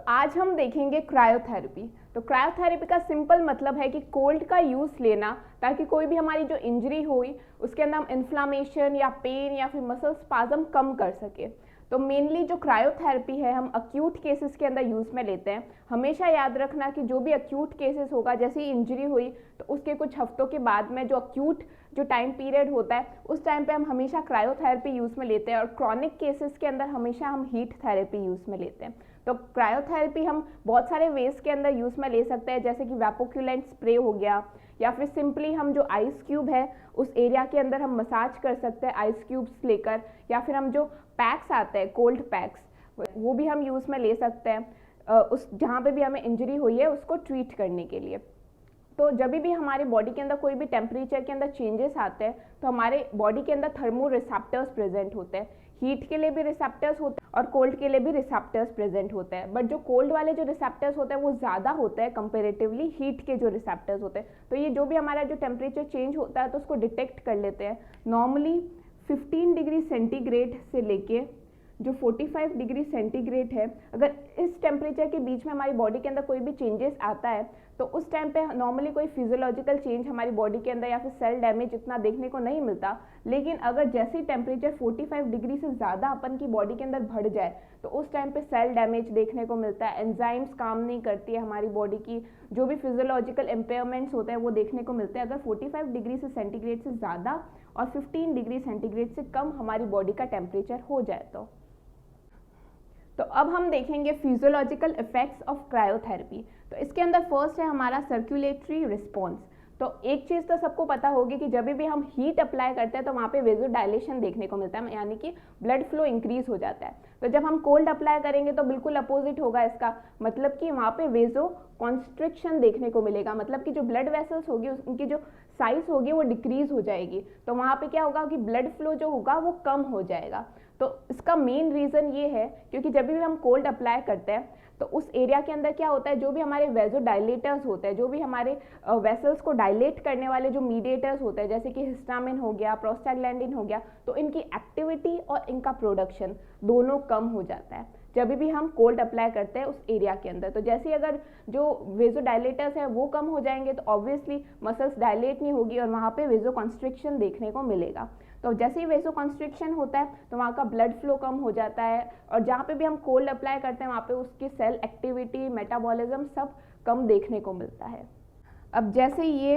आज हम देखेंगे क्रायोथेरेपी। तो क्रायोथेरेपी का सिंपल मतलब है कि कोल्ड का यूज़ लेना ताकि कोई भी हमारी जो इंजरी हुई उसके अंदर हम इन्फ्लामेशन या पेन या फिर मसल स्पाज्म कम कर सके। तो मेनली जो क्रायोथेरेपी है हम अक्यूट केसेस के अंदर यूज़ में लेते हैं। हमेशा याद रखना कि जो भी अक्यूट केसेस होगा, जैसे ही इंजरी हुई तो उसके कुछ हफ्तों के बाद में जो अक्यूट जो टाइम पीरियड होता है उस टाइम पे हम हमेशा क्रायोथेरेपी यूज़ में लेते हैं, और क्रॉनिक केसेस के अंदर हमेशा हम हीट थेरेपी यूज़ में लेते हैं। तो क्रायोथेरेपी हम बहुत सारे वेज के अंदर यूज़ में ले सकते हैं, जैसे कि वैपोक्यूलेंट स्प्रे हो गया, या फिर सिंपली हम जो आइस क्यूब है उस एरिया के अंदर हम मसाज कर सकते हैं आइस क्यूब्स लेकर, या फिर हम जो पैक्स आते हैं कोल्ड पैक्स वो भी हम यूज़ में ले सकते हैं उस जहाँ पे भी हमें इंजरी हुई है उसको ट्रीट करने के लिए। तो जब भी हमारे बॉडी के अंदर कोई भी टेम्परेचर के अंदर चेंजेस आते हैं तो हमारे बॉडी के अंदर थर्मो रिसेप्टर्स प्रेजेंट होते हैं। हीट के लिए भी रिसेप्टर्स होते हैं और कोल्ड के लिए भी रिसेप्टर्स प्रेजेंट होते हैं, बट जो कोल्ड वाले जो रिसेप्टर्स होते हैं वो ज़्यादा होते हैं कंपेरेटिवली हीट के जो रिसेप्टर्स होते हैं। तो ये जो भी हमारा जो टेम्परेचर चेंज होता है तो उसको डिटेक्ट कर लेते हैं। नॉर्मली 15 डिग्री सेंटीग्रेड से लेके जो 45 डिग्री सेंटीग्रेड है, अगर इस टेम्परेचर के बीच में हमारी बॉडी के अंदर कोई भी चेंजेस आता है तो उस टाइम पे नॉर्मली कोई फिजियोलॉजिकल चेंज हमारी बॉडी के अंदर या फिर सेल डैमेज इतना देखने को नहीं मिलता। लेकिन अगर जैसे टेम्परेचर 45 डिग्री से ज़्यादा अपन की बॉडी के अंदर बढ़ जाए तो उस टाइम पे सेल डैमेज देखने को मिलता है, एंजाइम्स काम नहीं करती है, हमारी बॉडी की जो भी फिजियोलॉजिकल इम्पेयरमेंट्स होते हैं वो देखने को मिलते हैं अगर 45 डिग्री से सेंटीग्रेड से ज़्यादा और 15 डिग्री सेंटीग्रेड से कम हमारी बॉडी का टेम्परेचर हो जाए तो अब हम देखेंगे फिजियोलॉजिकल इफेक्ट्स ऑफ क्रायोथेरेपी। तो इसके अंदर फर्स्ट है हमारा सर्कुलेटरी रिस्पॉन्स। तो एक चीज़ तो सबको पता होगी कि जब भी हम हीट अप्लाई करते हैं तो वहाँ पे वेजोडाइलेशन देखने को मिलता है, यानी कि ब्लड फ्लो इंक्रीज हो जाता है। तो जब हम कोल्ड अप्लाई करेंगे तो बिल्कुल अपोजिट होगा इसका, मतलब कि वहाँ पे वेजो कॉन्स्ट्रिक्शन देखने को मिलेगा, मतलब कि जो ब्लड वेसल्स होगी उनकी जो साइज होगी वो डिक्रीज हो जाएगी। तो वहाँ पे क्या होगा कि ब्लड फ्लो जो होगा वो कम हो जाएगा। तो इसका मेन रीज़न ये है क्योंकि जब भी हम कोल्ड अप्लाई करते हैं तो उस एरिया के अंदर क्या होता है, जो भी हमारे वेजोडाइलेटर्स होते हैं, जो भी हमारे वेसल्स को डायलेट करने वाले जो मीडिएटर्स होते हैं, जैसे कि हिस्टामिन हो गया, प्रोस्टाग्लैंडिन हो गया, तो इनकी एक्टिविटी और इनका प्रोडक्शन दोनों कम हो जाता है जब भी हम कोल्ड अप्लाई करते हैं उस एरिया के अंदर। तो जैसे ही अगर जो वेजोडाइलेटर्स है वो कम हो जाएंगे तो ऑब्वियसली मसल्स डायलेट नहीं होगी और वहाँ पे वेजो कॉन्स्ट्रिक्शन देखने को मिलेगा। तो जैसे ही वेजो कॉन्स्ट्रिक्शन होता है तो वहाँ का ब्लड फ्लो कम हो जाता है, और जहाँ पे भी हम कोल्ड अप्लाई करते हैं वहाँ पे उसकी सेल एक्टिविटी, मेटाबॉलिज्म सब कम देखने को मिलता है। अब जैसे ये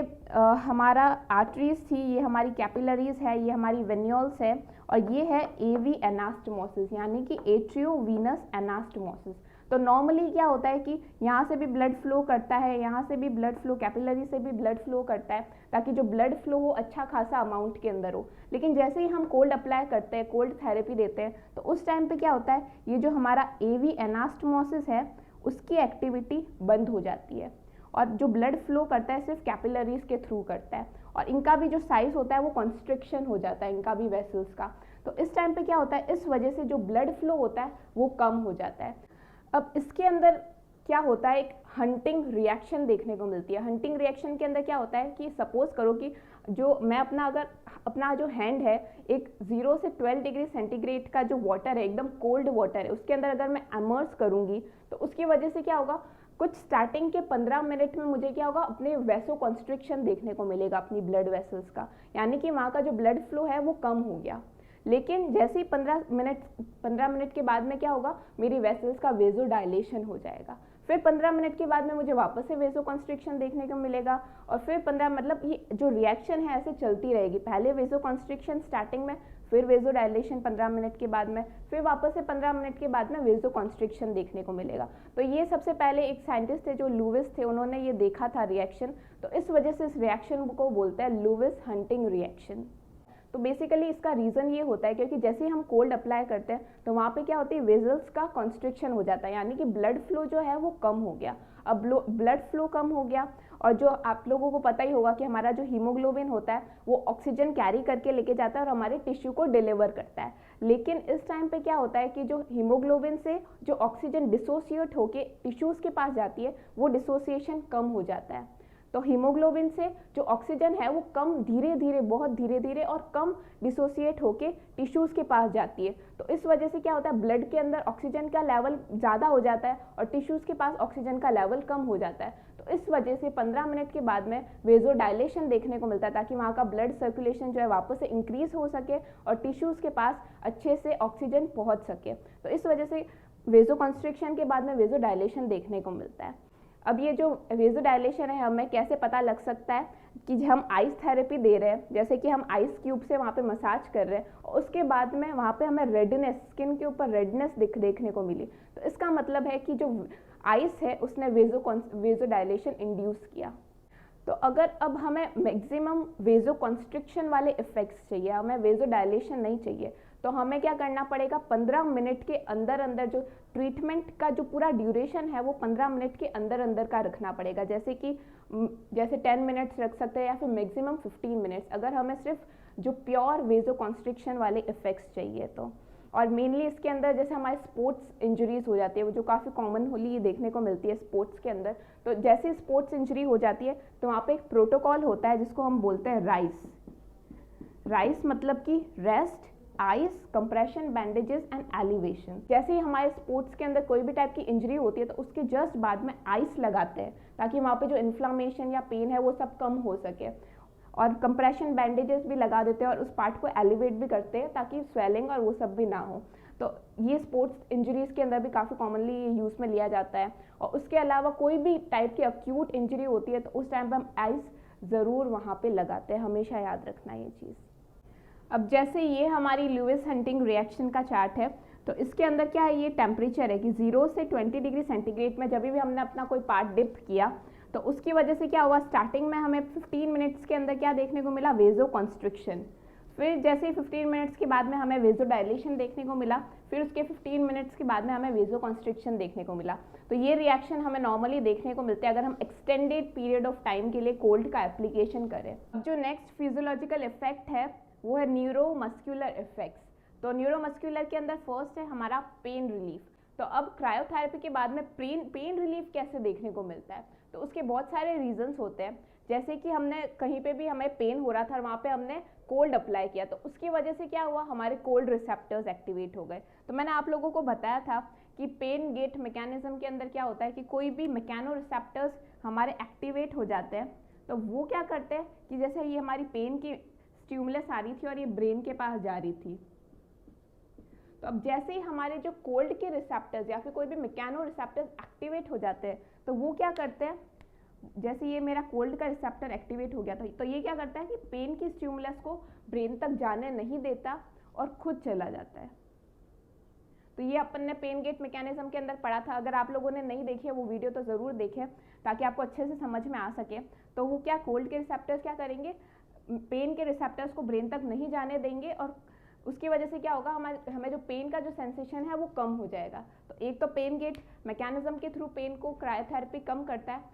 हमारा आर्टरीज थी, ये हमारी कैपिलरीज है, ये हमारी वेन्यूल्स है, और ये है एवी एनास्टमोसिस यानी कि एट्रियोवीनस एनास्टमोसिस। तो नॉर्मली क्या होता है कि यहाँ से भी ब्लड फ्लो करता है, यहाँ से भी ब्लड फ्लो, कैपिलरी से भी ब्लड फ्लो करता है ताकि जो ब्लड फ्लो हो अच्छा खासा अमाउंट के अंदर हो। लेकिन जैसे ही हम कोल्ड अप्लाई करते हैं, कोल्ड थेरेपी देते हैं, तो उस टाइम पे क्या होता है, ये जो हमारा एवी एनास्टमोसिस है उसकी एक्टिविटी बंद हो जाती है और जो ब्लड फ्लो करता है सिर्फ कैपिलरीज के थ्रू करता है, और इनका भी जो साइज होता है वो कॉन्स्ट्रिक्शन हो जाता है इनका भी वेसल्स का। तो इस टाइम पे क्या होता है, इस वजह से जो ब्लड फ्लो होता है वो कम हो जाता है। अब इसके अंदर क्या होता है, एक हंटिंग रिएक्शन देखने को मिलती है। हंटिंग रिएक्शन के अंदर क्या होता है कि सपोज करो कि जो मैं अपना जो हैंड है एक 0 से 12 डिग्री सेंटीग्रेड का जो वाटर है, एकदम कोल्ड वाटर है, उसके अंदर अगर मैं इमर्स करूँगी तो उसकी वजह से क्या होगा, कुछ स्टार्टिंग के 15 मिनट में मुझे क्या होगा, अपने वेसो कॉन्स्ट्रिक्शन देखने को मिलेगा अपनी ब्लड वेसल्स का, यानी कि वहाँ का जो ब्लड फ्लो है वो कम हो गया। लेकिन जैसे ही 15 मिनट के बाद में क्या होगा, मेरी वेसल्स का वेजो डायलेशन हो जाएगा। फिर 15 मिनट के बाद में मुझे वापस से वेजो कॉन्स्ट्रिक्शन देखने को मिलेगा, और फिर 15 मतलब ये जो रिएक्शन है ऐसे चलती रहेगी। पहले वेजो कॉन्स्ट्रिक्शन स्टार्टिंग में, फिर वेजो डायलेशन 15 मिनट के बाद में, फिर वापस से 15 मिनट के बाद में वेजो कॉन्स्ट्रिक्शन देखने को मिलेगा। तो ये सबसे पहले एक साइंटिस्ट थे जो लुविस थे, उन्होंने ये देखा था रिएक्शन, तो इस वजह से इस रिएक्शन को बोलते हैं लुविस हंटिंग रिएक्शन। तो बेसिकली इसका रीज़न ये होता है क्योंकि जैसे ही हम कोल्ड अप्लाई करते हैं तो वहाँ पे क्या होती है, वेजल्स का कॉन्स्ट्रिक्शन हो जाता है, यानी कि ब्लड फ्लो जो है वो कम हो गया। अब ब्लड फ्लो कम हो गया, और जो आप लोगों को पता ही होगा कि हमारा जो हीमोग्लोबिन होता है वो ऑक्सीजन कैरी करके लेके जाता है और हमारे टिश्यू को डिलीवर करता है। लेकिन इस टाइम पे क्या होता है कि जो हीमोग्लोबिन से जो ऑक्सीजन डिसोसिएट होके टिश्यूज़ के पास जाती है वो डिसोसिएशन कम हो जाता है। तो हीमोग्लोबिन से जो ऑक्सीजन है वो कम धीरे धीरे, बहुत धीरे धीरे और कम डिसोसिएट होके टिश्यूज़ के पास जाती है। तो इस वजह से क्या होता है, ब्लड के अंदर ऑक्सीजन का लेवल ज़्यादा हो जाता है और टिश्यूज़ के पास ऑक्सीजन का लेवल कम हो जाता है। तो इस वजह से 15 मिनट के बाद में वेजोडाइलेशन देखने को मिलता है, ताकि वहाँ का ब्लड सर्कुलेशन जो है वापस से इंक्रीज हो सके और टिश्यूज़ के पास अच्छे से ऑक्सीजन पहुँच सके। तो इस वजह से वेजो कंस्ट्रिक्शन के बाद में वेजोडाइलेशन देखने को मिलता है। अब ये जो वेजोडाइलेशन है हमें कैसे पता लग सकता है कि हम आइस थेरेपी दे रहे हैं, जैसे कि हम आइस क्यूब से वहाँ पे मसाज कर रहे हैं और उसके बाद में वहाँ पे हमें रेडनेस, स्किन के ऊपर रेडनेस देखने को मिली, तो इसका मतलब है कि जो आइस है उसने वेजोडाइलेशन इंड्यूस किया। तो अगर अब हमें मैक्सिमम वेजो कंस्ट्रिक्शन वाले इफेक्ट्स चाहिए, हमें वेजोडाइलेशन नहीं चाहिए, तो हमें क्या करना पड़ेगा, 15 मिनट के अंदर अंदर जो ट्रीटमेंट का जो पूरा ड्यूरेशन है वो 15 मिनट के अंदर अंदर का रखना पड़ेगा। जैसे 10 मिनट्स रख सकते हैं या फिर मैक्सिमम 15 मिनट्स, अगर हमें सिर्फ जो प्योर वेजो कंस्ट्रिक्शन वाले इफेक्ट्स चाहिए तो। और मेनली इसके अंदर जैसे हमारे स्पोर्ट्स इंजरीज हो जाती है, वो जो काफ़ी कॉमन होली देखने को मिलती है स्पोर्ट्स के अंदर, तो जैसे स्पोर्ट्स इंजरी हो जाती है तो वहाँ पे एक प्रोटोकॉल होता है जिसको हम बोलते हैं राइस मतलब कि rest, ice, compression, bandages and elevation. जैसे ही हमारे स्पोर्ट्स के अंदर कोई भी टाइप की इंजरी होती है तो उसके जस्ट बाद में आइस लगाते हैं ताकि वहाँ पे जो इन्फ्लामेशन या पेन है वो सब कम हो सके, और कंप्रेशन बैंडेजेस भी लगा देते हैं और उस पार्ट को एलिवेट भी करते हैं ताकि स्वेलिंग और वो सब भी ना हो। तो ये स्पोर्ट्स इंजरीज के अंदर भी काफ़ी कॉमनली ये यूज़ में लिया जाता है। और उसके अलावा कोई भी टाइप की अक्यूट इंजरी होती है तो उस टाइम पर हम आइस ज़रूर वहाँ पे लगाते हैं, हमेशा याद रखना ये चीज़। अब जैसे ये हमारी लुइस हंटिंग रिएक्शन का चार्ट है, तो इसके अंदर क्या है, ये टेम्परेचर है कि 0 से 20 डिग्री सेंटीग्रेड में जब भी हमने अपना कोई पार्ट डिप किया तो उसकी वजह से क्या हुआ, स्टार्टिंग में हमें 15 मिनट्स के अंदर क्या देखने को मिला, वेजो कंस्ट्रिक्शन। फिर जैसे ही 15 मिनट्स के बाद में हमें वेजोडाइलेशन देखने को मिला, फिर उसके 15 मिनट्स के बाद में हमें वेजो कंस्ट्रिक्शन देखने को मिला। तो ये रिएक्शन हमें नॉर्मली देखने को मिलते हैं अगर हम एक्सटेंडेड पीरियड ऑफ टाइम के लिए कोल्ड का एप्लीकेशन करें। अब जो नेक्स्ट फिजियोलॉजिकल इफेक्ट है वो है न्यूरोमस्कुलर इफेक्ट्स। तो न्यूरोमस्कुलर के अंदर फर्स्ट है हमारा पेन रिलीफ। तो अब क्रायोथेरेपी के बाद में पेन रिलीफ कैसे देखने को मिलता है, तो उसके बहुत सारे रीजंस होते हैं। जैसे कि हमने कहीं पे भी हमें पेन हो रहा था और वहाँ पे हमने कोल्ड अप्लाई किया तो उसकी वजह से क्या हुआ, हमारे कोल्ड रिसेप्टर्स एक्टिवेट हो गए। तो मैंने आप लोगों को बताया था कि पेन गेट मैकेनिज्म के अंदर क्या होता है कि कोई भी मैकेनो रिसेप्टर्स हमारे एक्टिवेट हो जाते हैं, तो वो क्या करते हैं कि जैसे ये हमारी पेन की स्टिमुलस आ रही थी और ये ब्रेन के पास जा रही थी, तो अब जैसे ही हमारे जो कोल्ड के रिसेप्टर्स या फिर कोई भी मैकेनो रिसेप्टर्स एक्टिवेट हो जाते हैं तो वो क्या करते हैं, जैसे ये मेरा कोल्ड का रिसेप्टर एक्टिवेट हो गया था तो ये क्या करता है कि पेन की स्टिमुलस को ब्रेन तक जाने नहीं देता और खुद चला जाता है। तो ये अपन ने पेन गेट मैकेनिज्म के अंदर पढ़ा था, अगर आप लोगों ने नहीं देखी है वो वीडियो तो ज़रूर देखें ताकि आपको अच्छे से समझ में आ सके। तो वो क्या, कोल्ड के रिसेप्टर्स क्या करेंगे, पेन के रिसेप्टर्स को ब्रेन तक नहीं जाने देंगे और उसकी वजह से क्या होगा, हमें जो पेन का जो सेंसेशन है वो कम हो जाएगा। तो एक तो पेन गेट मैकेनिज्म के थ्रू पेन को क्रायोथेरेपी कम करता है।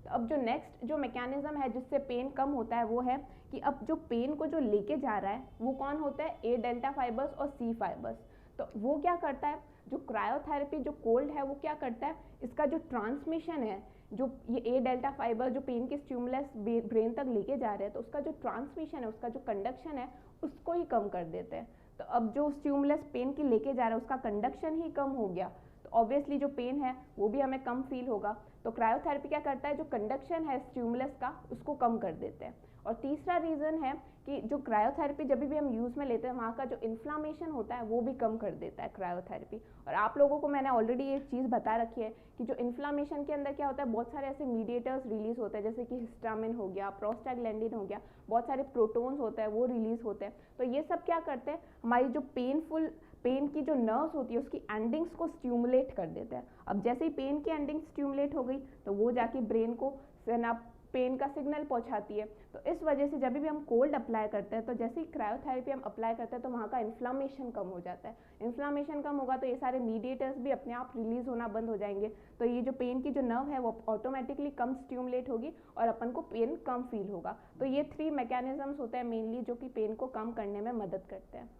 तो अब जो नेक्स्ट जो मैकेनिज्म है जिससे पेन कम होता है वो है कि अब जो पेन को जो लेके जा रहा है वो कौन होता है, ए डेल्टा फाइबर्स और सी फाइबर्स। तो वो क्या करता है, जो क्रायोथेरेपी जो कोल्ड है वो क्या करता है, इसका जो ट्रांसमिशन है, जो ये ए डेल्टा फाइबर जो पेन के स्टिमुलस ब्रेन तक लेके जा रहे हैं तो उसका जो ट्रांसमिशन है, उसका जो कंडक्शन है उसको ही कम कर देते हैं। तो अब जो स्टिमुलस पेन की लेके जा रहा है उसका कंडक्शन ही कम हो गया तो ऑब्वियसली जो पेन है वो भी हमें कम फील होगा। तो क्रायोथेरेपी क्या करता है, जो कंडक्शन है स्टिमुलस का उसको कम कर देते हैं। और तीसरा रीज़न है कि जो क्रायोथेरेपी जब भी हम यूज़ में लेते हैं वहाँ का जो इन्फ्लामेशन होता है वो भी कम कर देता है क्रायोथेरेपी। और आप लोगों को मैंने ऑलरेडी ये चीज़ बता रखी है कि जो इन्फ्लामेशन के अंदर क्या होता है, बहुत सारे ऐसे मीडिएटर्स रिलीज होते हैं जैसे कि हिस्टामिन हो गया, प्रोस्टाग्लैंडिन हो गया, बहुत सारे प्रोटोन्स होते हैं वो रिलीज होते हैं। तो ये सब क्या करते हैं, हमारी जो पेन की जो नर्व्स होती है उसकी एंडिंग्स को स्टिमुलेट कर देते हैं। अब जैसे ही पेन की एंडिंग स्टिमुलेट हो गई तो वो जाके ब्रेन को पेन का सिग्नल पहुंचाती है। तो इस वजह से जब भी हम कोल्ड अप्लाई करते हैं तो जैसे ही क्रायोथेरेपी हम अप्लाई करते हैं तो वहाँ का इन्फ्लामेशन कम हो जाता है। इन्फ्लामेशन कम होगा तो ये सारे मीडिएटर्स भी अपने आप रिलीज होना बंद हो जाएंगे। तो ये जो पेन की जो नर्व है वो ऑटोमेटिकली कम स्टिमुलेट होगी और अपन को पेन कम फील होगा। तो ये 3 मैकेनिज्म्स होते हैं मेनली जो कि पेन को कम करने में मदद करते हैं।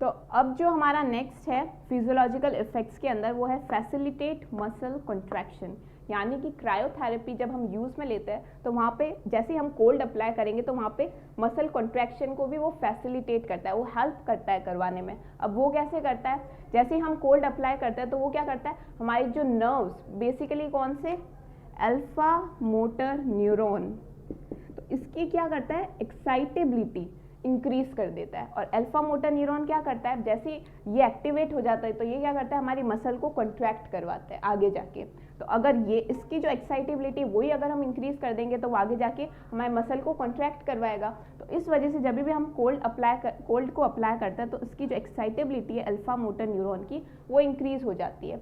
तो अब जो हमारा नेक्स्ट है फिजियोलॉजिकल इफेक्ट्स के अंदर, वो है फैसिलिटेट मसल कॉन्ट्रैक्शन। यानी कि क्रायोथेरेपी जब हम यूज़ में लेते हैं तो वहाँ पे जैसे ही हम कोल्ड अप्लाई करेंगे तो वहाँ पे मसल कॉन्ट्रैक्शन को भी वो फैसिलिटेट करता है, वो हेल्प करता है करवाने में। अब वो कैसे करता है, जैसे ही हम कोल्ड अप्लाई करते हैं तो वो क्या करता है, हमारी जो नर्व्स बेसिकली कौन से, अल्फा मोटर न्यूरॉन, तो इसकी क्या करता है, एक्साइटेबिलिटी इंक्रीज कर देता है। और अल्फा मोटर न्यूरॉन क्या करता है, जैसे ये एक्टिवेट हो जाता है तो ये क्या करता है, हमारी मसल को कॉन्ट्रैक्ट करवाता है आगे जाके। तो अगर ये इसकी जो एक्साइटेबिलिटी वही अगर हम इंक्रीज कर देंगे तो वो आगे जाके हमारे मसल को कॉन्ट्रैक्ट करवाएगा। तो इस वजह से जब भी हम कोल्ड को अप्लाई करते हैं तो इसकी जो एक्साइटेबिलिटी है अल्फा मोटर न्यूरॉन की, वो इंक्रीज हो जाती है।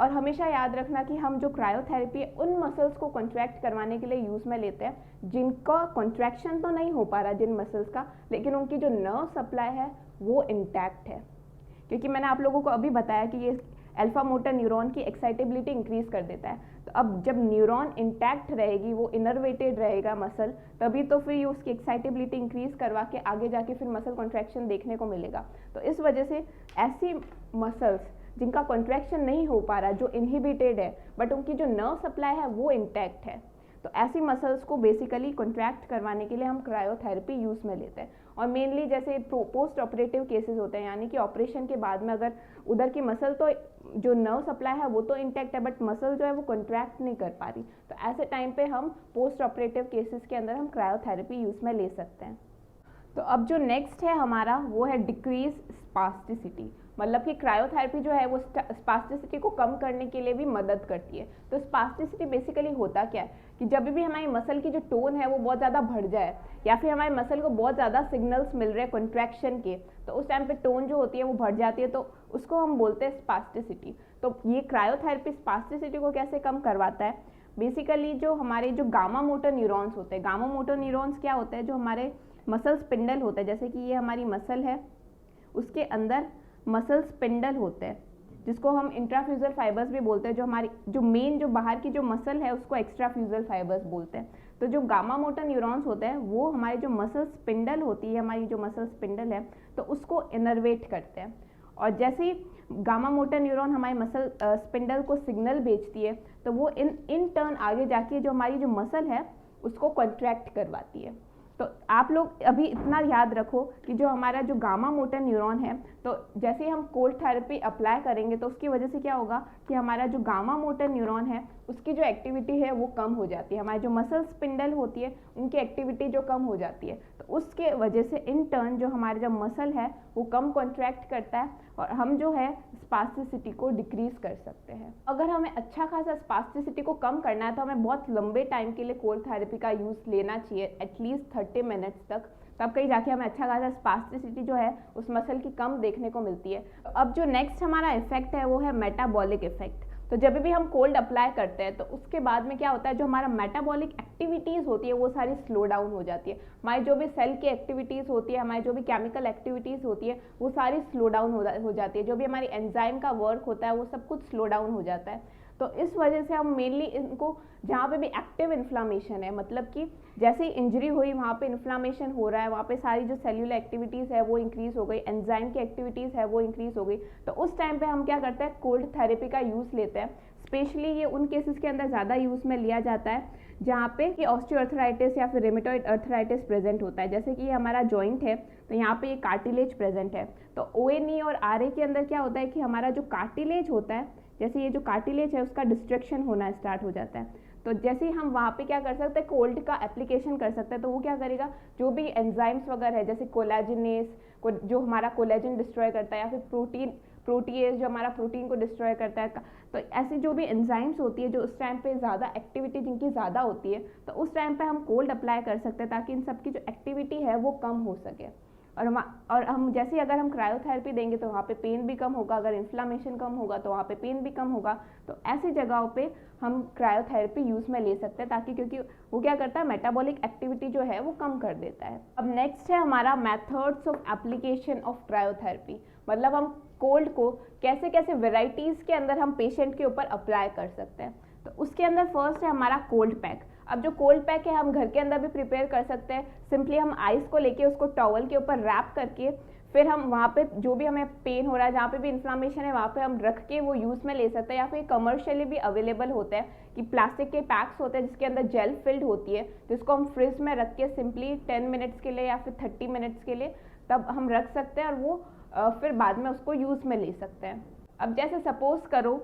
और हमेशा याद रखना कि हम जो क्रायोथेरेपी है उन मसल्स को कॉन्ट्रैक्ट करवाने के लिए यूज़ में लेते हैं जिनका कॉन्ट्रैक्शन तो नहीं हो पा रहा जिन मसल्स का, लेकिन उनकी जो नर्व सप्लाई है वो इंटैक्ट है। क्योंकि मैंने आप लोगों को अभी बताया कि ये अल्फा मोटर न्यूरॉन की एक्साइटेबिलिटी इंक्रीज कर देता है। तो अब जब न्यूरॉन इंटैक्ट रहेगी, वो इनर्वेटेड रहेगा मसल, तभी तो फिर उसकी एक्साइटेबिलिटी इंक्रीज करवा के आगे जाके फिर मसल कॉन्ट्रैक्शन देखने को मिलेगा। तो इस वजह से ऐसी मसल्स जिनका कॉन्ट्रैक्शन नहीं हो पा रहा, जो इनहिबिटेड है, बट उनकी जो नर्व सप्लाई है वो इंटैक्ट है, तो ऐसी मसल्स को बेसिकली कॉन्ट्रैक्ट करवाने के लिए हम क्रायोथेरेपी यूज़ में लेते हैं। और मेनली जैसे पोस्ट ऑपरेटिव केसेस होते हैं, यानी कि ऑपरेशन के बाद में अगर उधर की मसल तो जो नर्व सप्लाई है वो तो इंटैक्ट है बट मसल जो है वो कॉन्ट्रैक्ट नहीं कर पा रही, तो ऐसे टाइम पे हम पोस्ट ऑपरेटिव केसेस के अंदर हम क्रायोथेरेपी यूज़ में ले सकते हैं। तो अब जो नेक्स्ट है हमारा वो है डिक्रीज स्पास्टिसिटी। मतलब कि क्रायोथेरेपी जो है वो स्पास्टिसिटी को कम करने के लिए भी मदद करती है। तो स्पास्टिसिटी बेसिकली होता क्या है कि जब भी हमारी मसल की जो टोन है वो बहुत ज़्यादा बढ़ जाए या फिर हमारे मसल को बहुत ज़्यादा सिग्नल्स मिल रहे हैं कॉन्ट्रैक्शन के, तो उस टाइम पे टोन जो होती है वो बढ़ जाती है, तो उसको हम बोलते हैं स्पास्टिसिटी। तो ये क्रायोथेरेपी स्पास्टिसिटी को कैसे कम करवाता है, बेसिकली जो हमारे जो गामा मोटर न्यूरॉन्स होते हैं, गामा मोटर न्यूरॉन्स क्या होते हैं, जो हमारे मसल स्पिंडल होते हैं, जैसे कि ये हमारी मसल है, उसके अंदर मसल स्पिंडल होते हैं जिसको हम इंट्राफ्यूजल फाइबर्स भी बोलते हैं। जो हमारी जो मेन जो बाहर की जो मसल है उसको एक्स्ट्राफ्यूजल फाइबर्स बोलते हैं। तो जो गामा मोटर न्यूरॉन्स होते हैं वो हमारी जो मसल स्पिंडल होती है, हमारी जो मसल स्पिंडल है, तो उसको इनर्वेट करते हैं। और जैसे ही गामा मोटर न्यूरॉन हमारी मसल स्पिंडल को सिग्नल भेजती है तो वो इन टर्न आगे जाके जो हमारी जो मसल है उसको कॉन्ट्रैक्ट करवाती है। तो आप लोग अभी इतना याद रखो कि जो हमारा जो गामा मोटर न्यूरॉन है, तो जैसे ही हम कोल्ड थेरेपी अप्लाई करेंगे तो उसकी वजह से क्या होगा कि हमारा जो गामा मोटर न्यूरॉन है उसकी जो एक्टिविटी है वो कम हो जाती है, हमारी जो मसल स्पिंडल होती है उनकी एक्टिविटी जो कम हो जाती है, तो उसके वजह से इन टर्न जो हमारा जो मसल है वो कम कॉन्ट्रैक्ट करता है और हम जो है स्पास्टिसिटी को डिक्रीज कर सकते हैं। अगर हमें अच्छा खासा स्पास्टिसिटी को कम करना है तो हमें बहुत लंबे टाइम के लिए कोल्ड थेरेपी का यूज़ लेना चाहिए, एटलीस्ट 30 मिनट्स तब कहीं जाके हमें अच्छा खासा स्पास्टिसिटी जो है उस मसल की कम देखने को मिलती है। अब जो नेक्स्ट हमारा इफेक्ट है वो है मेटाबॉलिक इफेक्ट। तो जब भी हम कोल्ड अप्लाई करते हैं तो उसके बाद में क्या होता है, जो हमारा मेटाबॉलिक एक्टिविटीज़ होती है वो सारी स्लो डाउन हो जाती है। हमारी जो भी सेल की एक्टिविटीज़ होती है, हमारी जो भी केमिकल एक्टिविटीज़ होती है वो सारी स्लो डाउन हो जाती है। जो भी हमारी एंजाइम का वर्क होता है वो सब कुछ स्लो डाउन हो जाता है। तो इस वजह से हम मेनली इनको जहाँ पे भी एक्टिव इन्फ्लामेशन है, मतलब कि जैसे ही इंजरी हुई वहाँ पे इन्फ्लामेशन हो रहा है, वहाँ पे सारी जो सेल्यूलर एक्टिविटीज़ है वो इंक्रीज़ हो गई, एंजाइम की एक्टिविटीज़ है वो इंक्रीज़ हो गई, तो उस टाइम पे हम क्या करते हैं, कोल्ड थेरेपी का यूज़ लेते हैं। स्पेशली ये उन केसेस के अंदर ज़्यादा यूज़ में लिया जाता है जहाँ पे कि ऑस्टियोआर्थराइटिस या फिर रेमेटॉइड अर्थराइटिस प्रेजेंट होता है। जैसे कि ये हमारा जॉइंट है तो यहाँ पे ये कार्टिलेज प्रेजेंट है, तो ONE और RA के अंदर क्या होता है कि हमारा जो कार्टिलेज होता है, जैसे ये जो कार्टिलेज है उसका डिस्ट्रक्शन होना स्टार्ट हो जाता है। तो जैसे ही हम वहाँ पे क्या कर सकते हैं, कोल्ड का एप्लीकेशन कर सकते हैं, तो वो क्या करेगा, जो भी एंजाइम्स वगैरह है जैसे कोलेजिनेस को जो हमारा कोलेजन डिस्ट्रॉय करता है, या फिर प्रोटीएज जो हमारा प्रोटीन को डिस्ट्रॉय करता है, तो ऐसी जो भी एंजाइम्स होती है जो उस टाइम पे ज़्यादा एक्टिविटी जिनकी ज़्यादा होती है, तो उस टाइम पे हम कोल्ड अप्लाई कर सकते हैं ताकि इन सब की जो एक्टिविटी है वो कम हो सके। और हम जैसे अगर हम क्रायोथेरेपी देंगे तो वहाँ पे पेन भी कम होगा, अगर इन्फ्लामेशन कम होगा तो वहाँ पे पेन भी कम होगा। तो ऐसी जगहों पे हम क्रायोथेरेपी यूज़ में ले सकते हैं ताकि, क्योंकि वो क्या करता है, मेटाबॉलिक एक्टिविटी जो है वो कम कर देता है। अब नेक्स्ट है हमारा methods of application of cryotherapy, मतलब हम कोल्ड को कैसे कैसे वेराइटीज़ के अंदर हम पेशेंट के ऊपर अप्लाई कर सकते हैं। तो उसके अंदर फर्स्ट है हमारा कोल्ड पैक। अब जो कोल्ड पैक है हम घर के अंदर भी प्रिपेयर कर सकते हैं। सिंपली हम आइस को लेके उसको टॉवल के ऊपर रैप करके फिर हम वहाँ पे जो भी हमें पेन हो रहा है, जहाँ पे भी इन्फ्लामेशन है, वहाँ पे हम रख के वो यूज़ में ले सकते हैं। या फिर कमर्शियली भी अवेलेबल होते हैं कि प्लास्टिक के पैक्स होते हैं जिसके अंदर जेल फिल्ड होती है, जिसको हम फ्रिज में रख के सिंपली 10 मिनट्स के लिए या फिर 30 मिनट्स के लिए तब हम रख सकते हैं और वो फिर बाद में उसको यूज़ में ले सकते हैं। अब जैसे सपोज़ करो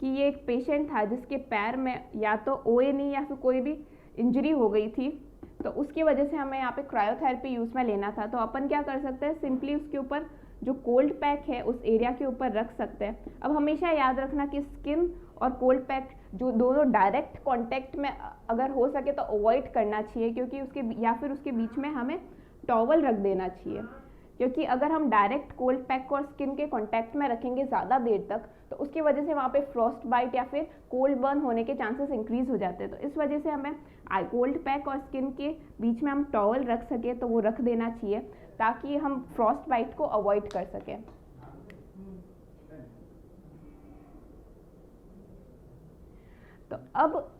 कि ये एक पेशेंट था जिसके पैर में या तो OA या फिर कोई भी इंजरी हो गई थी, तो उसकी वजह से हमें यहाँ पे क्रायोथेरेपी यूज़ में लेना था। तो अपन क्या कर सकते हैं, सिंपली उसके ऊपर जो कोल्ड पैक है उस एरिया के ऊपर रख सकते हैं। अब हमेशा याद रखना कि स्किन और कोल्ड पैक जो दोनों डायरेक्ट कांटेक्ट में अगर हो सके तो अवॉइड करना चाहिए, क्योंकि उसके बीच में हमें टॉवल रख देना चाहिए, क्योंकि अगर हम डायरेक्ट कोल्ड पैक को और स्किन के कांटेक्ट में रखेंगे ज़्यादा देर तक तो उसकी वजह से वहाँ पे फ्रॉस्ट बाइट या फिर कोल्ड बर्न होने के चांसेस इंक्रीज हो जाते हैं। तो इस वजह से हमें कोल्ड पैक और स्किन के बीच में हम टॉवल रख सके तो वो रख देना चाहिए, ताकि हम फ्रॉस्ट बाइट को अवॉइड कर सकें। तो अब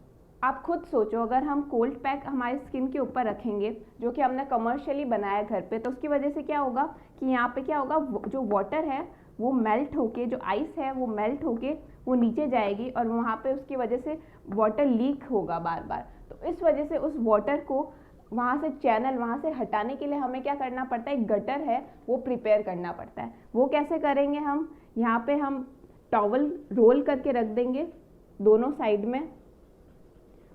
आप खुद सोचो, अगर हम कोल्ड पैक हमारी स्किन के ऊपर रखेंगे जो कि हमने कमर्शियली बनाया घर पे, तो उसकी वजह से क्या होगा कि यहाँ पे क्या होगा, जो वाटर है वो मेल्ट होके, जो आइस है वो मेल्ट होके वो नीचे जाएगी और वहाँ पे उसकी वजह से वाटर लीक होगा बार बार। तो इस वजह से उस वाटर को वहाँ से चैनल वहाँ से हटाने के लिए हमें क्या करना पड़ता है, एक गटर है वो प्रिपेयर करना पड़ता है। वो कैसे करेंगे, हम यहाँ पे हम टॉवल रोल करके रख देंगे दोनों साइड में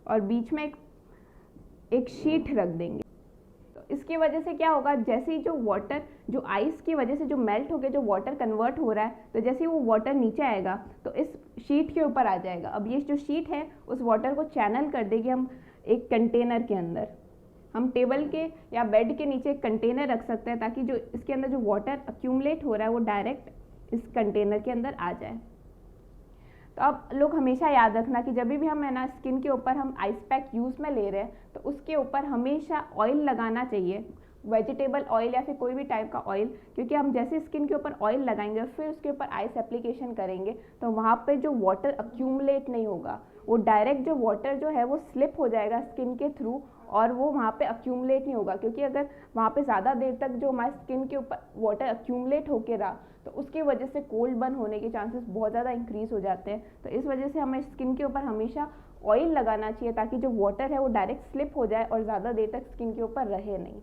और बीच में एक शीट रख देंगे। तो इसकी वजह से क्या होगा, जैसे ही जो वाटर जो आइस की वजह से जो मेल्ट होकर जो वाटर कन्वर्ट हो रहा है, तो जैसे ही वो वाटर नीचे आएगा तो इस शीट के ऊपर आ जाएगा। अब ये जो शीट है उस वाटर को चैनल कर देगी हम एक कंटेनर के अंदर। हम टेबल के या बेड के नीचे एक कंटेनर रख सकते हैं ताकि जो इसके अंदर जो वाटर अक्यूमुलेट हो रहा है वो डायरेक्ट इस कंटेनर के अंदर आ जाए। तो अब लोग हमेशा याद रखना कि जब भी हम है ना स्किन के ऊपर हम आइस पैक यूज़ में ले रहे हैं तो उसके ऊपर हमेशा ऑयल लगाना चाहिए, वेजिटेबल ऑयल या फिर कोई भी टाइप का ऑयल, क्योंकि हम जैसे स्किन के ऊपर ऑयल लगाएंगे और फिर उसके ऊपर आइस एप्लीकेशन करेंगे तो वहाँ पे जो वाटर अक्यूमुलेट नहीं होगा, वो डायरेक्ट जो वाटर जो है वो स्लिप हो जाएगा स्किन के थ्रू और वो वहाँ पे अक्यूमुलेट नहीं होगा। क्योंकि अगर वहाँ पे ज़्यादा देर तक जो हमारे स्किन के ऊपर वाटर अक्यूमुलेट होके रहा तो उसकी वजह से कोल्ड बर्न होने के चांसेस बहुत ज़्यादा इंक्रीज हो जाते हैं। तो इस वजह से हमें स्किन के ऊपर हमेशा ऑयल लगाना चाहिए ताकि जो वाटर है वो डायरेक्ट स्लिप हो जाए और ज़्यादा देर तक स्किन के ऊपर रहे नहीं।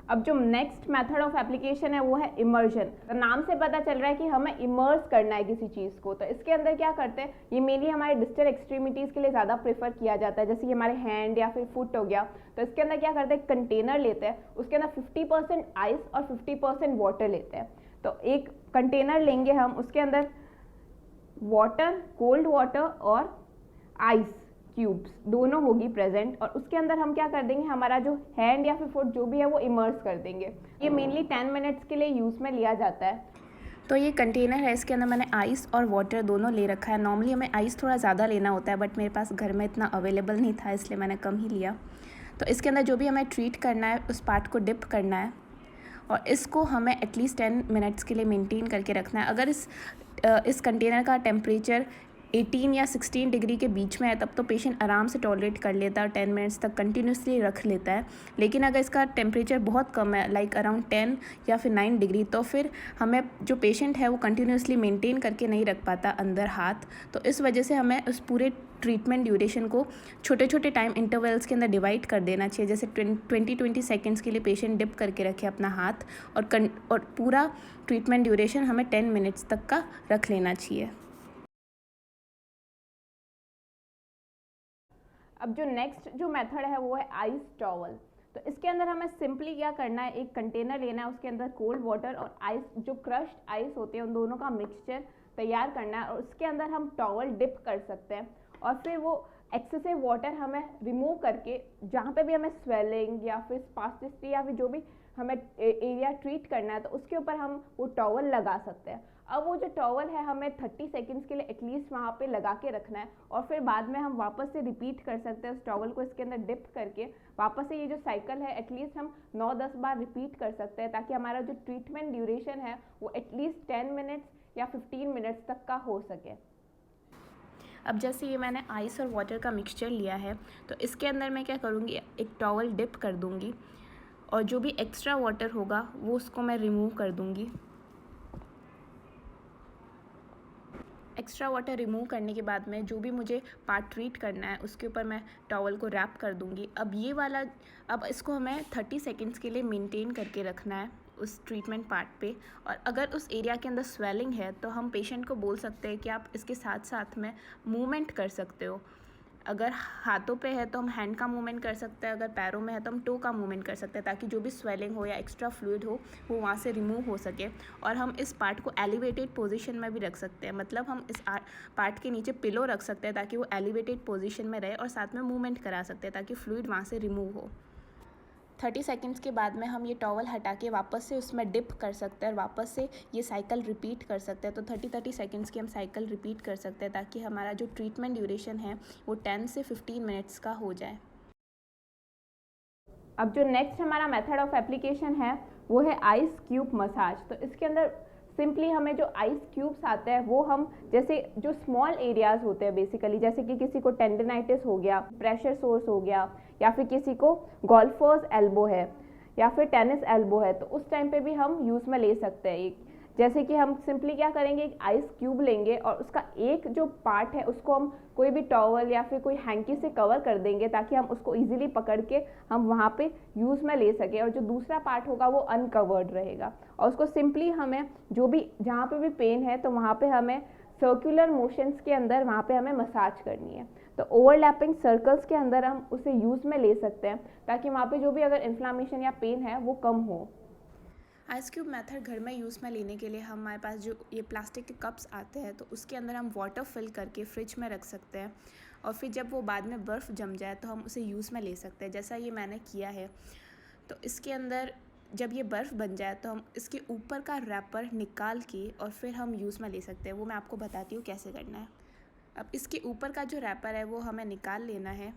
अब जो नेक्स्ट मेथड ऑफ एप्लीकेशन है वो है इमर्जन। तो नाम से पता चल रहा है कि हमें इमर्स करना है किसी चीज़ को। तो इसके अंदर क्या करते हैं, ये मेनली हमारे डिस्टल एक्सट्रीमिटीज़ के लिए ज़्यादा प्रेफर किया जाता है, जैसे कि हमारे हैंड या फिर फुट हो गया। तो इसके अंदर क्या करते हैं, कंटेनर लेते हैं, उसके अंदर 50% आइस और 50% वाटर लेते हैं। तो एक कंटेनर लेंगे हम, उसके अंदर वाटर, कोल्ड वाटर और आइस क्यूब्स दोनों होगी प्रेजेंट, और उसके अंदर हम क्या कर देंगे, हमारा जो हैंड या फिर फुट जो भी है वो इमर्स कर देंगे। ये मेनली 10 मिनट्स के लिए यूज़ में लिया जाता है। तो ये कंटेनर है, इसके अंदर मैंने आइस और वाटर दोनों ले रखा है। नॉर्मली हमें आइस थोड़ा ज़्यादा लेना होता है बट मेरे पास घर में इतना अवेलेबल नहीं था इसलिए मैंने कम ही लिया। तो इसके अंदर जो भी हमें ट्रीट करना है उस पार्ट को डिप करना है और इसको हमें एटलीस्ट 10 मिनट्स के लिए मेंटेन करके रखना है। अगर इस कंटेनर का टेम्परेचर 18 या 16 डिग्री के बीच में है तब तो पेशेंट आराम से टॉलरेट कर लेता है, 10 मिनट्स तक कंटिन्यूसली रख लेता है। लेकिन अगर इसका टेम्परेचर बहुत कम है, लाइक अराउंड 10 या फिर 9 डिग्री, तो फिर हमें जो पेशेंट है वो कंटिन्यूसली मेंटेन करके नहीं रख पाता अंदर हाथ। तो इस वजह से हमें उस पूरे ट्रीटमेंट ड्यूरेशन को छोटे छोटे टाइम इंटरवल्स के अंदर डिवाइड कर देना चाहिए। जैसे 20 सेकेंड्स के लिए पेशेंट डिप करके रखे अपना हाथ और पूरा ट्रीटमेंट ड्यूरेशन हमें 10 मिनट्स तक का रख लेना चाहिए। अब जो नेक्स्ट जो मेथड है वो है आइस टॉवल। तो इसके अंदर हमें सिंपली क्या करना है, एक कंटेनर लेना है, उसके अंदर कोल्ड वाटर और आइस, जो क्रश्ड आइस होते हैं उन दोनों का मिक्सचर तैयार करना है और उसके अंदर हम टॉवल डिप कर सकते हैं और फिर वो एक्सेसिव वाटर हमें रिमूव करके जहाँ पे भी हमें स्वेलिंग या फिर स्पास्टिसिटी या फिर जो भी हमें एरिया ट्रीट करना है तो उसके ऊपर हम वो टॉवल लगा सकते हैं। अब वो जो टॉवल है हमें 30 सेकेंड्स के लिए एटलीस्ट वहाँ पे लगा के रखना है और फिर बाद में हम वापस से रिपीट कर सकते हैं उस टॉवल को इसके अंदर डिप करके। वापस से ये जो साइकिल है एटलीस्ट हम 9-10 बार रिपीट कर सकते हैं ताकि हमारा जो ट्रीटमेंट ड्यूरेशन है वो एटलीस्ट 10 मिनट्स या 15 मिनट्स तक का हो सके। अब जैसे ये मैंने आइस और वाटर का मिक्सचर लिया है तो इसके अंदर मैं क्या करूँगी, एक टॉवल डिप कर दूँगी और जो भी एक्स्ट्रा वाटर होगा वो उसको मैं रिमूव कर दूँगी। एक्स्ट्रा वाटर रिमूव करने के बाद में जो भी मुझे पार्ट ट्रीट करना है उसके ऊपर मैं टॉवल को रैप कर दूँगी। अब इसको हमें 30 सेकेंड्स के लिए मेंटेन करके रखना है उस ट्रीटमेंट पार्ट पे। और अगर उस एरिया के अंदर स्वेलिंग है तो हम पेशेंट को बोल सकते हैं कि आप इसके साथ साथ में मूवमेंट कर सकते हो। अगर हाथों पे है तो हम हैंड का मूवमेंट कर सकते हैं, अगर पैरों में है तो हम टो का मूवमेंट कर सकते हैं, ताकि जो भी स्वेलिंग हो या एक्स्ट्रा फ्लूइड हो वो वहाँ से रिमूव हो सके। और हम इस पार्ट को एलिवेटेड पोजीशन में भी रख सकते हैं, मतलब हम इस पार्ट के नीचे पिलो रख सकते हैं ताकि वो एलिवेटेड पोजीशन में रहे, और साथ में मूवमेंट करा सकते हैं ताकि फ्लूइड वहाँ से रिमूव हो। 30 सेकेंड्स के बाद में हम ये टॉवल हटा के वापस से उसमें डिप कर सकते हैं और वापस से ये साइकिल रिपीट कर सकते हैं। तो 30 सेकेंड्स की हम साइकिल रिपीट कर सकते हैं ताकि हमारा जो ट्रीटमेंट ड्यूरेशन है वो 10 से 15 मिनट्स का हो जाए। अब जो नेक्स्ट हमारा मेथड ऑफ एप्लीकेशन है वो है आइस क्यूब मसाज। तो इसके अंदर सिंपली हमें जो आइस क्यूब्स आते हैं वो हम जैसे जो स्मॉल एरियाज होते हैं बेसिकली, जैसे कि किसी को टेंडनाइटिस हो गया, प्रेशर सोर्स हो गया, या फिर किसी को गोल्फर्स एल्बो है या फिर टेनिस एल्बो है, तो उस टाइम पे भी हम यूज़ में ले सकते हैं। जैसे कि हम सिंपली क्या करेंगे, एक आइस क्यूब लेंगे और उसका एक जो पार्ट है उसको हम कोई भी टॉवल या फिर कोई हैंकी से कवर कर देंगे ताकि हम उसको इजीली पकड़ के हम वहाँ पे यूज़ में ले सकें, और जो दूसरा पार्ट होगा वो अनकवर्ड रहेगा। और उसको सिंपली हमें जो भी जहाँ पे भी पेन है तो वहाँ पे हमें सर्कुलर मोशंस के अंदर वहाँ पे हमें मसाज करनी है। तो ओवरलैपिंग सर्कल्स के अंदर हम उसे यूज़ में ले सकते हैं ताकि वहाँ पे जो भी अगर इन्फ्लामेशन या पेन है वो कम हो। आइस क्यूब मेथड घर में यूज़ में लेने के लिए हमारे पास जो ये प्लास्टिक के कप्स आते हैं तो उसके अंदर हम वाटर फिल करके फ्रिज में रख सकते हैं, और फिर जब वो बाद में बर्फ़ जम जाए तो हम उसे यूज़ में ले सकते हैं, जैसा ये मैंने किया है। तो इसके अंदर जब ये बर्फ़ बन जाए तो हम इसके ऊपर का रैपर निकाल के और फिर हम यूज़ में ले सकते हैं। वो मैं आपको बताती हूँ कैसे करना है। अब इसके ऊपर का जो रैपर है वो हमें निकाल लेना है।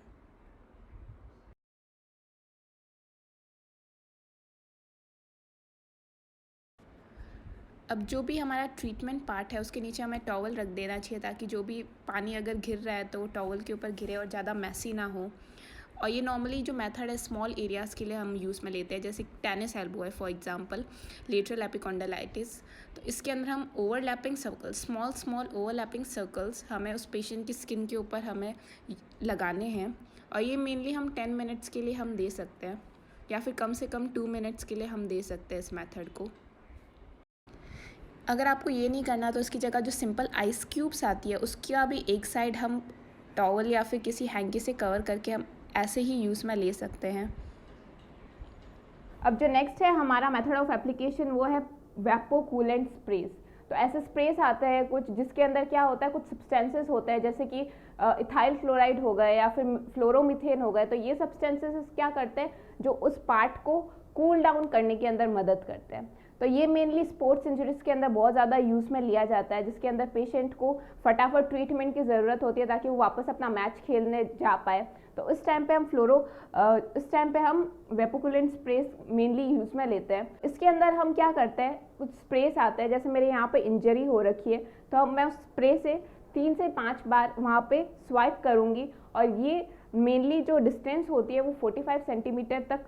अब जो भी हमारा ट्रीटमेंट पार्ट है उसके नीचे हमें टॉवल रख देना चाहिए ताकि जो भी पानी अगर गिर रहा है तो वो टॉवल के ऊपर गिरे और ज़्यादा मैसी ना हो। और ये नॉर्मली जो मेथड है स्मॉल एरियाज़ के लिए हम यूज़ में लेते हैं, जैसे टेनिस एल्बो है फॉर एग्जांपल, लेटरल एपिकॉन्डालाइटिस। तो इसके अंदर हम overlapping circles, small overlapping circles हमें उस पेशेंट की स्किन के ऊपर हमें लगाने हैं, और ये मेनली हम 10 मिनट्स के लिए हम दे सकते हैं, या फिर कम से कम 2 मिनट्स के लिए हम दे सकते हैं इस मेथड को। अगर आपको ये नहीं करना तो इसकी जगह जो सिंपल आइस क्यूब्स आती है उसका भी एक साइड हम टॉवल या फिर किसी हैंकी से कवर करके हम ऐसे ही यूज़ में ले सकते हैं। अब जो नेक्स्ट है हमारा मेथड ऑफ एप्लीकेशन वो है वेपोकूलेंट स्प्रेस। तो ऐसे स्प्रेस आते हैं कुछ जिसके अंदर क्या होता है, कुछ सब्सटेंसेस होते हैं जैसे कि इथाइल फ्लोराइड हो गए या फिर फ्लोरोमीथेन हो गए। तो ये सब्सटेंसेस क्या करते हैं, जो उस पार्ट को कूल डाउन करने के अंदर मदद करते हैं। तो ये मेनली स्पोर्ट्स इंजरीज के अंदर बहुत ज़्यादा यूज़ में लिया जाता है, जिसके अंदर पेशेंट को फटाफट ट्रीटमेंट की ज़रूरत होती है ताकि वो वापस अपना मैच खेलने जा पाए। तो इस टाइम पे हम वेपोकूलेंट स्प्रेस मेनली यूज़ में लेते हैं। इसके अंदर हम क्या करते हैं, कुछ स्प्रेस आते हैं, जैसे मेरे यहाँ पे इंजरी हो रखी है तो मैं उस स्प्रे से 3 से 5 बार वहाँ पे स्वाइप करूँगी, और ये मेनली जो डिस्टेंस होती है वो 45 सेंटीमीटर तक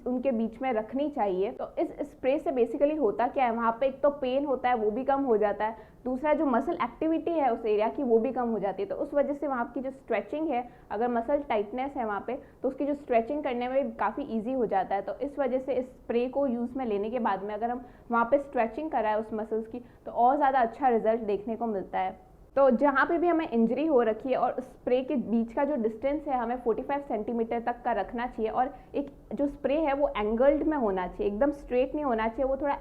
उनके बीच में रखनी चाहिए। तो इस स्प्रे से बेसिकली होता क्या है, वहाँ पे एक तो पेन होता है वो भी कम हो जाता है, दूसरा जो मसल एक्टिविटी है उस एरिया की वो भी कम हो जाती है। तो उस वजह से वहाँ की जो स्ट्रेचिंग है, अगर मसल टाइटनेस है वहाँ पे तो उसकी जो स्ट्रेचिंग करने में काफ़ी ईजी हो जाता है। तो इस वजह से इस स्प्रे को यूज़ में लेने के बाद में अगर हम वहाँ पे स्ट्रेचिंग कराएं उस मसल्स की तो और ज़्यादा अच्छा रिजल्ट देखने को मिलता है। तो जहाँ पे भी हमें इंजरी हो रखी है और स्प्रे के बीच का जो डिस्टेंस है हमें 45 सेंटीमीटर तक का रखना चाहिए, और एक जो स्प्रे है वो एंगल्ड में होना चाहिए, एकदम स्ट्रेट नहीं होना चाहिए, वो थोड़ा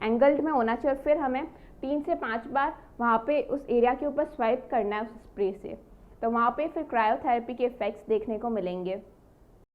एंगल्ड में होना चाहिए। और फिर हमें 3 से 5 बार वहाँ पे उस एरिया के ऊपर स्वाइप करना है उस स्प्रे से। तो वहाँ पे फिर क्रायोथेरेपी के इफेक्ट्स देखने को मिलेंगे।